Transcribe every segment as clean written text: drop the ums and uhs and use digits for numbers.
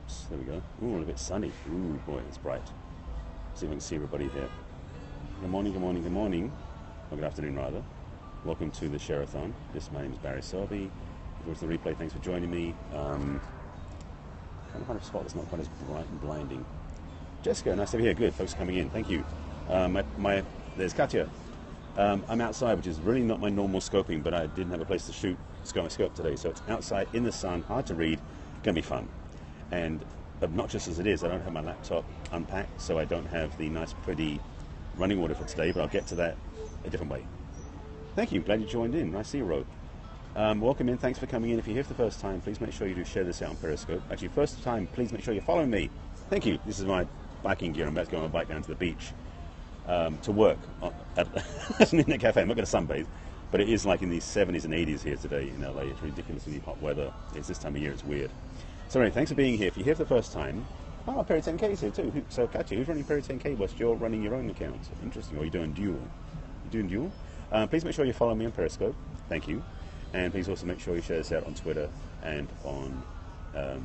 Oops, there we go. Ooh, a little bit sunny. Ooh, boy, it's bright. See if we can see everybody here. Good morning, good morning, good morning. Or good afternoon, rather. Welcome to the Share-a-thon. My name is Barry Selby. If you watch the replay, thanks for joining me. Trying to find a spot that's not quite as bright and blinding. Jessica, nice to be here. Good, folks are coming in. Thank you. There's Katya. I'm outside, which is really not my normal scoping, but I didn't have a place to shoot my scope today, so it's outside in the sun, hard to read, gonna be fun. And obnoxious as it is, I don't have my laptop unpacked, so I don't have the nice, pretty running order for today, but I'll get to that a different way. Thank you, glad you joined in. Nice to see you, Road. Welcome in, thanks for coming in. If you're here for the first time, please make sure you do share this out on Periscope. Actually, first time, please make sure you're following me. Thank you. This is my biking gear. I'm about to go on my bike down to the beach to work at an internet cafe. I'm not going to sunbathe, but it is like in the 70s and 80s here today in LA. It's ridiculously hot weather. It's this time of year, it's weird. So anyway, thanks for being here. If you're here for the first time, Perry 10K is here too. So Katya, who's running Perry 10K whilst you're running your own account? Interesting. Or are you doing dual? You're doing dual? Please make sure you follow me on Periscope. Thank you. And please also make sure you share this out on Twitter and on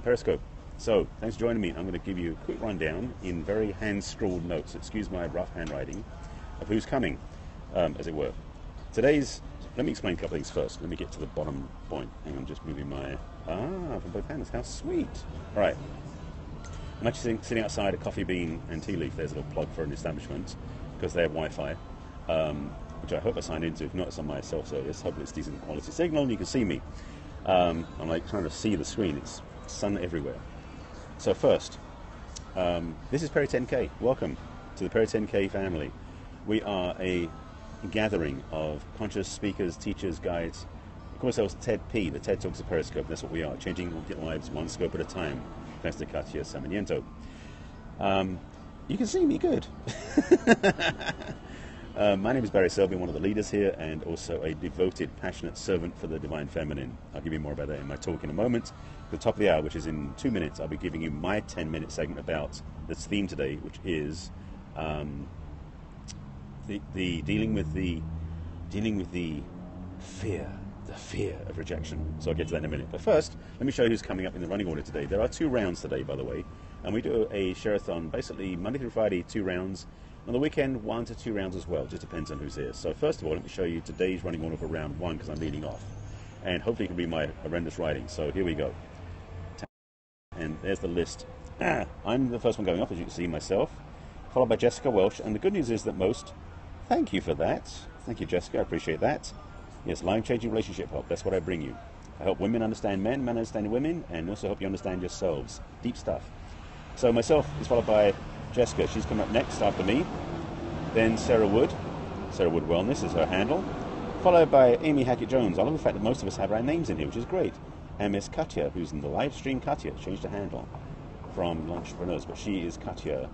Periscope. So, thanks for joining me. I'm going to give you a quick rundown in very hand-scrawled notes. Excuse my rough handwriting of who's coming, as it were. Let me explain a couple of things first. Let me get to the bottom point. Hang on, just moving my... from both hands. How sweet. All right. I'm actually sitting outside a Coffee Bean and Tea Leaf. There's a little plug for an establishment because they have Wi-Fi, which I hope I signed into. If not, it's on my self-service. Hopefully it's decent quality signal and you can see me. I'm like trying to see the screen. It's sun everywhere. So first, this is Perry 10K. Welcome to the Perry 10K family. We are a gathering of conscious speakers, teachers, guides. Of course, there was TED P, the TED Talks of Periscope. That's what we are, changing lives one scope at a time. Thanks to Katya Samaniento. You can see me good. My name is Barry Selby, one of the leaders here, and also a devoted, passionate servant for the Divine Feminine. I'll give you more about that in my talk in a moment. At the top of the hour, which is in 2 minutes, I'll be giving you my 10-minute segment about this theme today, which is dealing with the fear of rejection. So I'll get to that in a minute. But first, let me show you who's coming up in the running order today. There are 2 rounds today, by the way, and we do a share-a-thon basically Monday through Friday, 2 rounds. On the weekend, 1 to 2 rounds as well. Just depends on who's here. So first of all, let me show you today's running order for round 1 because I'm leading off, and hopefully it can be my horrendous writing. So here we go. And there's the list. I'm the first one going off, as you can see, myself, followed by Jessica Welsh. And the good news is that thank you for that. Thank you, Jessica. I appreciate that. Yes, life-changing relationship help. That's what I bring you. I help women understand men, men understand women, and also help you understand yourselves. Deep stuff. So myself is followed by Jessica. She's coming up next after me. Then Sarah Wood. Sarah Wood Wellness is her handle. Followed by Amy Hackett-Jones. I love the fact that most of us have our names in here, which is great. And Miss Katya, who's in the live stream. Katya changed her handle from Entrepreneurs, but she is Katya,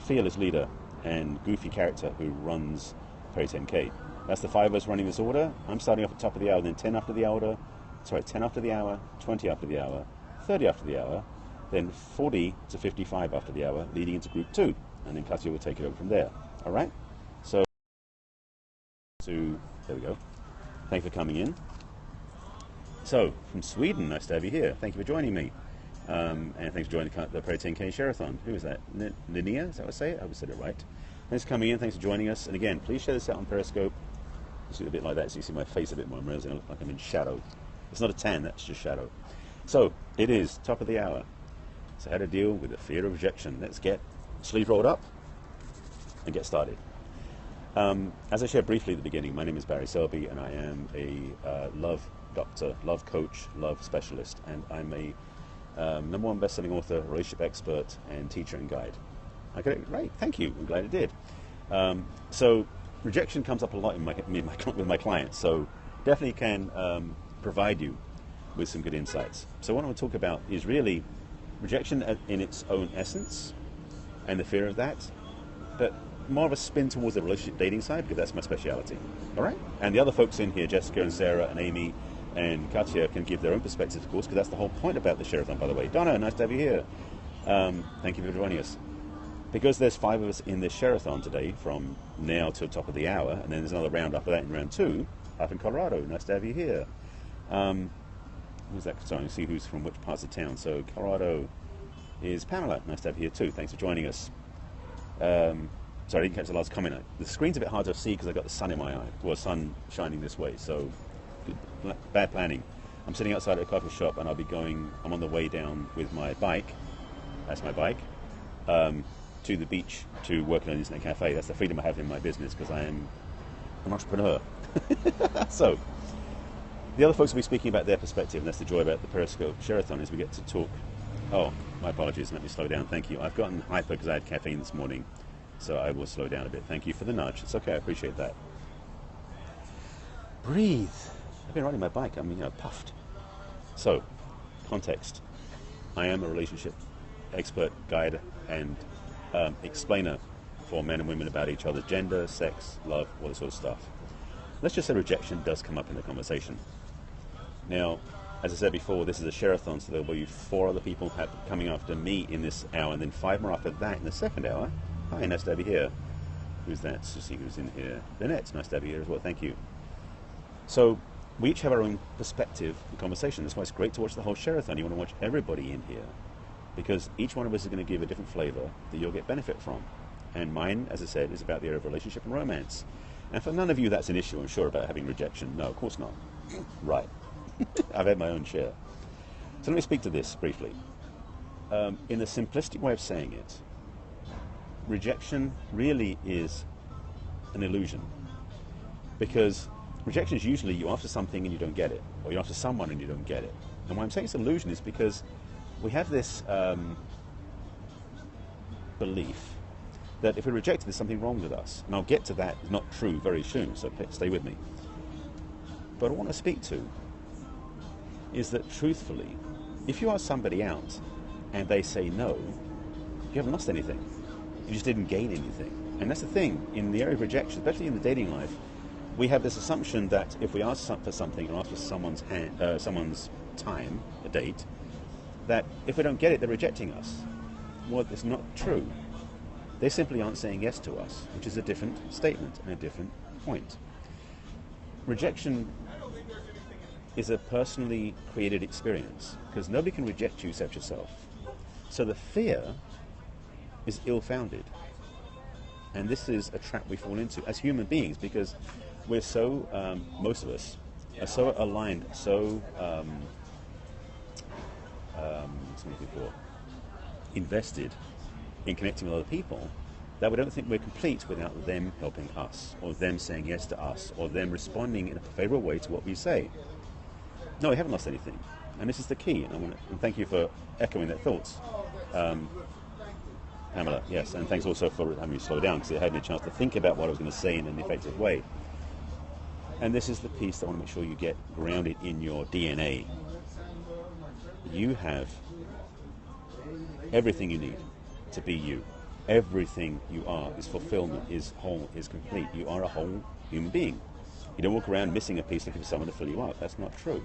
fearless leader and goofy character who runs Perry 10K. That's the 5 of us running this order. I'm starting off at the top of the hour, then 10 after the hour, 10 after the hour, 20 after the hour, 30 after the hour, then 40 to 55 after the hour, leading into group 2. And then Katya will take it over from there. All right? So, there we go. Thank you for coming in. So, from Sweden, nice to have you here. Thank you for joining me. And thanks for joining the Perry 10K Share-a-thon. Who is that? Linnea? Is that what I say? I hope I said it right. Thanks for coming in. Thanks for joining us. And again, please share this out on Periscope. Just a bit like that so you see my face a bit more. I'm realizing I look like I'm in shadow. It's not a tan, that's just shadow. So, it is top of the hour. So how to deal with the fear of rejection. Let's get sleeve rolled up and get started. As I shared briefly at the beginning, my name is Barry Selby and I am a love doctor, love coach, love specialist, and I'm a #1 best-selling author, relationship expert, and teacher and guide. I got it right. Thank you. I'm glad it did. So rejection comes up a lot with my clients, so definitely can provide you with some good insights. So what I want to talk about is really rejection in its own essence and the fear of that, but more of a spin towards the relationship dating side because that's my speciality. All right? And the other folks in here, Jessica and Sarah and Amy and Katya, can give their own perspectives, of course, because that's the whole point about the Share-a-thon, by the way. Donna, nice to have you here. Thank you for joining us. Because there's 5 of us in this Share-a-thon today, from now to the top of the hour, and then there's another round after that in round 2, up in Colorado. Nice to have you here. Who's that? Sorry, see who's from which parts of town. So Colorado, is Pamela. Nice to have you here too. Thanks for joining us. Sorry, I didn't catch the last comment. The screen's a bit hard to see because I've got the sun in my eye. Well, sun shining this way, so bad planning. I'm sitting outside at a coffee shop and I'm on the way down with my bike, that's my bike, to the beach to work in an internet cafe. That's the freedom I have in my business because I am an entrepreneur. So, the other folks will be speaking about their perspective, and that's the joy about the Periscope Share-a-thon, is we get to talk. Oh, my apologies, let me slow down, thank you. I've gotten hyper because I had caffeine this morning, so I will slow down a bit. Thank you for the nudge. It's okay, I appreciate that. Breathe. I've been riding my bike, I'm puffed. So, context. I am a relationship expert, guide, and explainer for men and women about each other's gender, sex, love, all that sort of stuff. Let's just say rejection does come up in the conversation. Now, as I said before, this is a share-a-thon, so there will be 4 other people coming after me in this hour, and then 5 more after that in the second hour. Hi, nice to have you here. Who's that? Let's see who's in here. Lynette, nice to have you here as well, thank you. So, we each have our own perspective and conversation. That's why it's great to watch the whole share-a-thon. You want to watch everybody in here, because each one of us is going to give a different flavor that you'll get benefit from. And mine, as I said, is about the area of relationship and romance. And for none of you that's an issue, I'm sure, about having rejection. No, of course not. Right. I've had my own share. So let me speak to this briefly. In the simplistic way of saying it, rejection really is an illusion. Because rejection is usually you after something and you don't get it, or you're after someone and you don't get it. And why I'm saying it's an illusion is because we have this belief that if we're rejected, there's something wrong with us. And I'll get to that. It's not true very soon, so stay with me. But what I want to speak to is that truthfully, if you ask somebody out and they say no, you haven't lost anything. You just didn't gain anything. And that's the thing, in the area of rejection, especially in the dating life, we have this assumption that if we ask for something or ask for someone's time, a date, that if we don't get it, they're rejecting us. Well, it's not true. They simply aren't saying yes to us, which is a different statement and a different point. Rejection is a personally created experience because nobody can reject you except yourself. So the fear is ill-founded. And this is a trap we fall into as human beings because we're so, most of us, are so aligned, so invested in connecting with other people that we don't think we're complete without them helping us, or them saying yes to us, or them responding in a favourable way to what we say. No, we haven't lost anything, and this is the key. And thank you for echoing that thoughts, Pamela. Yes, and thanks also for having me slow down because it had me a chance to think about what I was going to say in an effective way. And this is the piece that I want to make sure you get grounded in your DNA. You have everything you need to be you. Everything you are is fulfillment, is whole, is complete. You are a whole human being. You don't walk around missing a piece looking for someone to fill you up. That's not true.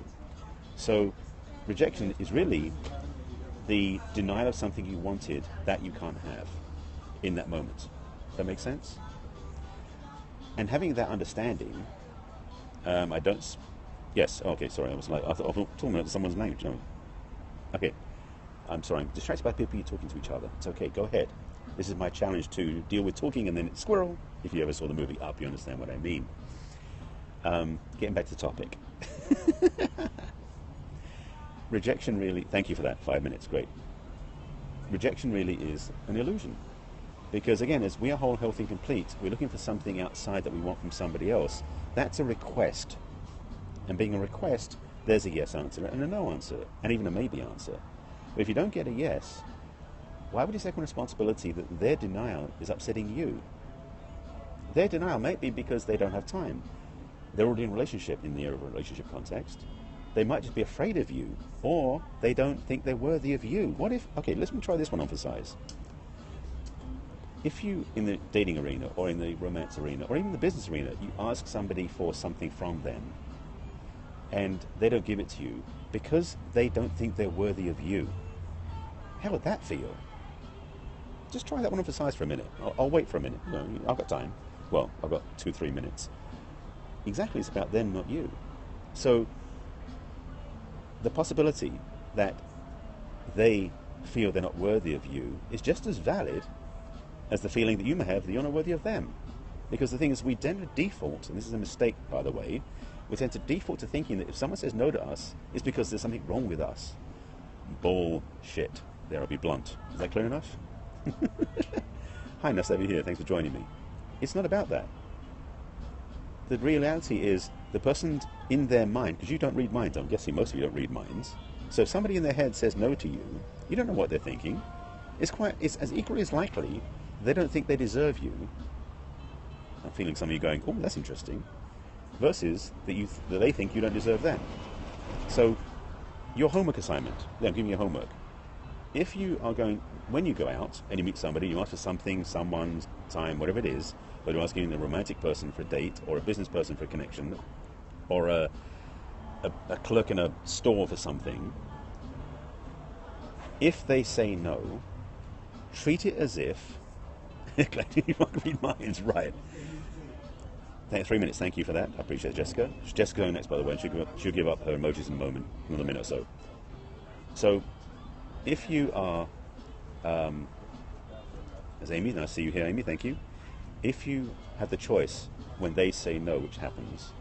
So rejection is really the denial of something you wanted that you can't have in that moment. Does that make sense? And having that understanding, yes, okay, sorry, I thought I was talking about someone's language. No. Okay, I'm sorry, I'm distracted by people talking to each other. It's okay, go ahead. This is my challenge to deal with talking and then squirrel. If you ever saw the movie Up, you understand what I mean. Getting back to the topic. Rejection really, thank you for that, 5 minutes, great. Rejection really is an illusion. Because again, as we are whole, healthy, and complete, we're looking for something outside that we want from somebody else. That's a request. And being a request, there's a yes answer and a no answer, and even a maybe answer. But if you don't get a yes, why would you take on responsibility that their denial is upsetting you? Their denial may be because they don't have time. They're already in a relationship in the area of a relationship context. They might just be afraid of you, or they don't think they're worthy of you. What if, okay, let me try this one on for size. If you, in the dating arena, or in the romance arena, or even the business arena, you ask somebody for something from them, and they don't give it to you because they don't think they're worthy of you, how would that feel? Just try that one on for size for a minute. I'll wait for a minute. No, I've got time. Well, I've got 2-3 minutes. Exactly, it's about them, not you. So the possibility that they feel they're not worthy of you is just as valid as the feeling that you may have that you're not worthy of them. Because the thing is, we tend to default, and this is a mistake, by the way, we tend to default to thinking that if someone says no to us, it's because there's something wrong with us. Bullshit. There, I'll be blunt. Is that clear enough? Hi, Nasabi here. Thanks for joining me. It's not about that. The reality is the person in their mind, because you don't read minds, I'm guessing most of you don't read minds. So if somebody in their head says no to you, you don't know what they're thinking. It's as equally as likely they don't think they deserve you. I'm feeling some of you going, oh, that's interesting. Versus that they think you don't deserve them. So your homework assignment, I'm giving you homework. If you are going, when you go out and you meet somebody, you ask for something, someone's time, whatever it is, whether you're asking a romantic person for a date or a business person for a connection or a clerk in a store for something, if they say no, treat it as if, you might read minds, right. 3 minutes, thank you for that. I appreciate it, Jessica. Jessica's going next, by the way. She'll give up her emojis in a moment, another minute or so. So, if you are, as Amy, and I see you here, Amy, thank you. If you have the choice, when they say no, which happens,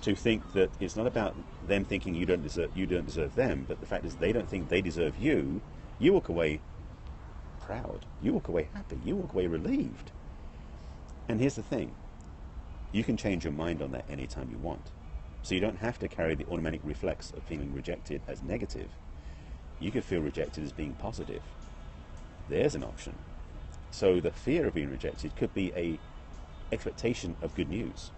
to think that it's not about them thinking you don't deserve them, but the fact is they don't think they deserve you, you walk away proud. You walk away happy. You walk away relieved. And here's the thing. You can change your mind on that anytime you want. So you don't have to carry the automatic reflex of feeling rejected as negative. You could feel rejected as being positive. There's an option. So the fear of being rejected could be a expectation of good news.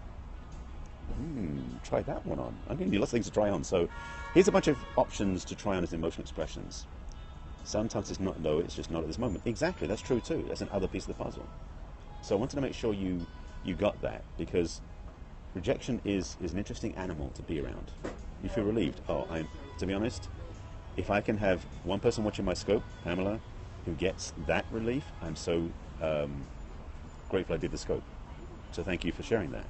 Try that one on. I'm giving you lots of things to try on. So here's a bunch of options to try on as emotional expressions. Sometimes it's not no, it's just not at this moment. Exactly, that's true too. That's another piece of the puzzle. So I wanted to make sure you got that, because rejection is an interesting animal to be around. You feel relieved. To be honest, if I can have one person watching my scope, Pamela, who gets that relief, I'm so grateful I did the scope. So thank you for sharing that.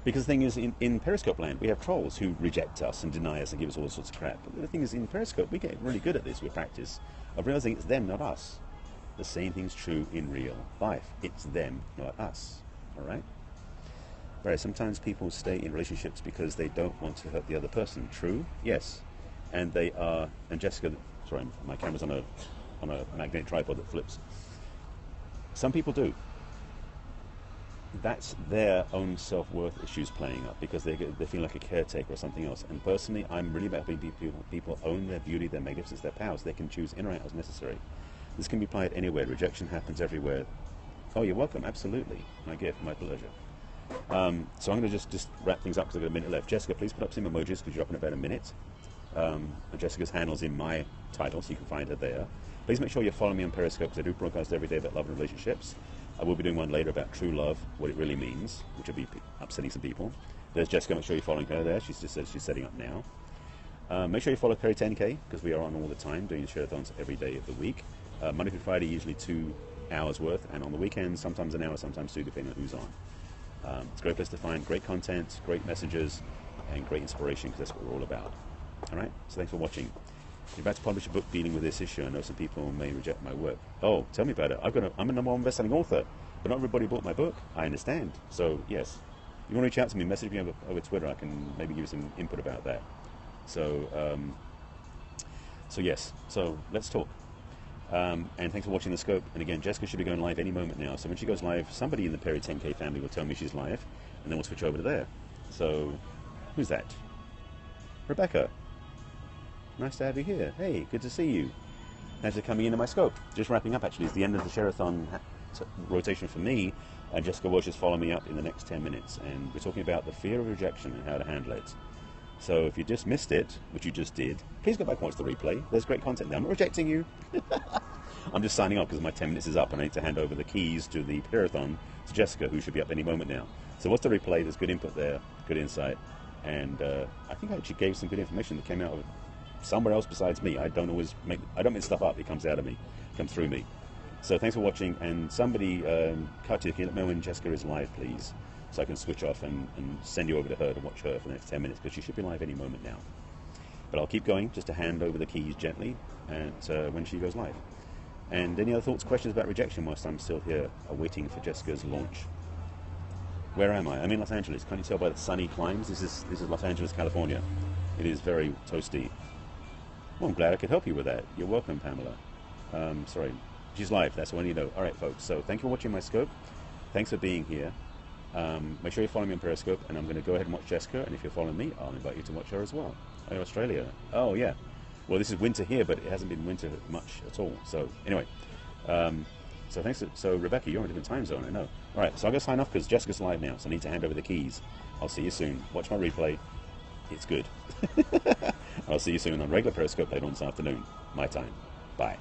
Because the thing is, in Periscope land, we have trolls who reject us and deny us and give us all sorts of crap. But the thing is, in Periscope, we get really good at this with practice of realizing it's them, not us. The same thing's true in real life. It's them, not us. All right? Right, sometimes people stay in relationships because they don't want to hurt the other person. True? Yes. And they are, and Jessica, sorry, my camera's on a magnetic tripod that flips. Some people do. That's their own self-worth issues playing up because they feel like a caretaker or something else. And personally, I'm really about helping people own their beauty, their magnificence, their powers. They can choose in or out as necessary. This can be applied anywhere. Rejection happens everywhere. Oh, you're welcome. Absolutely. My gift, my pleasure. So I'm going to just wrap things up because I've got a minute left. Jessica, please put up some emojis because you're up in about a minute. Jessica's handle's in my title, so you can find her there. Please make sure you're following me on Periscope because I do broadcast every day about love and relationships. I will be doing one later about true love, what it really means, which will be upsetting some people. There's Jessica. Make sure you're following her there. She just says she's setting up now. Make sure you follow Perry 10K because we are on all the time doing share-a-thons every day of the week. Monday through Friday, usually 2 hours worth, and on the weekends, sometimes an hour, sometimes 2, depending on who's on. It's a great place to find great content, great messages, and great inspiration because that's what we're all about. All right? So thanks for watching. You're about to publish a book dealing with this issue. I know some people may reject my work. Oh, tell me about it. I'm a #1 best-selling author, but not everybody bought my book. I understand. So, yes. If you want to reach out to me, message me over Twitter. I can maybe give you some input about that. So, yes. So, let's talk. And thanks for watching the scope. And again, Jessica should be going live any moment now. So when she goes live, somebody in the Perry 10K family will tell me she's live, and then we'll switch over to there. So, who's that? Rebecca. Nice to have you here. Hey, good to see you. Thanks for coming into my scope. Just wrapping up, actually. It's the end of the share-a-thon rotation for me, and Jessica Walsh is following me up in the next 10 minutes. And we're talking about the fear of rejection and how to handle it. So if you just missed it, which you just did, please go back and watch the replay. There's great content there. I'm not rejecting you. I'm just signing off because my 10 minutes is up and I need to hand over the keys to the share-a-thon to Jessica, who should be up any moment now. So watch the replay. There's good input there, good insight. And I think I actually gave some good information that came out of somewhere else besides me. I don't make stuff up. It comes out of me, comes through me. So thanks for watching. And somebody, Katya, can you let me know when Jessica is live, please? So I can switch off and send you over to her to watch her for the next 10 minutes because she should be live any moment now. But I'll keep going just to hand over the keys gently and when she goes live. And any other thoughts, questions about rejection whilst I'm still here awaiting for Jessica's launch? Where am I? I'm in Los Angeles. Can't you tell by the sunny climes? This is Los Angeles, California. It is very toasty. Well, I'm glad I could help you with that. You're welcome, Pamela. Sorry, she's live. That's all I need to know. All right, folks. So thank you for watching my scope. Thanks for being here. Make sure you follow me on Periscope, and I'm going to go ahead and watch Jessica. And if you're following me, I'll invite you to watch her as well. Oh, Australia. Oh, yeah. Well, this is winter here, but it hasn't been winter much at all. So anyway, so thanks. So Rebecca, you're in a different time zone, I know. All right, so I'm going to sign off because Jessica's live now, so I need to hand over the keys. I'll see you soon. Watch my replay. It's good. I'll see you soon on regular Periscope later on this afternoon, my time. Bye.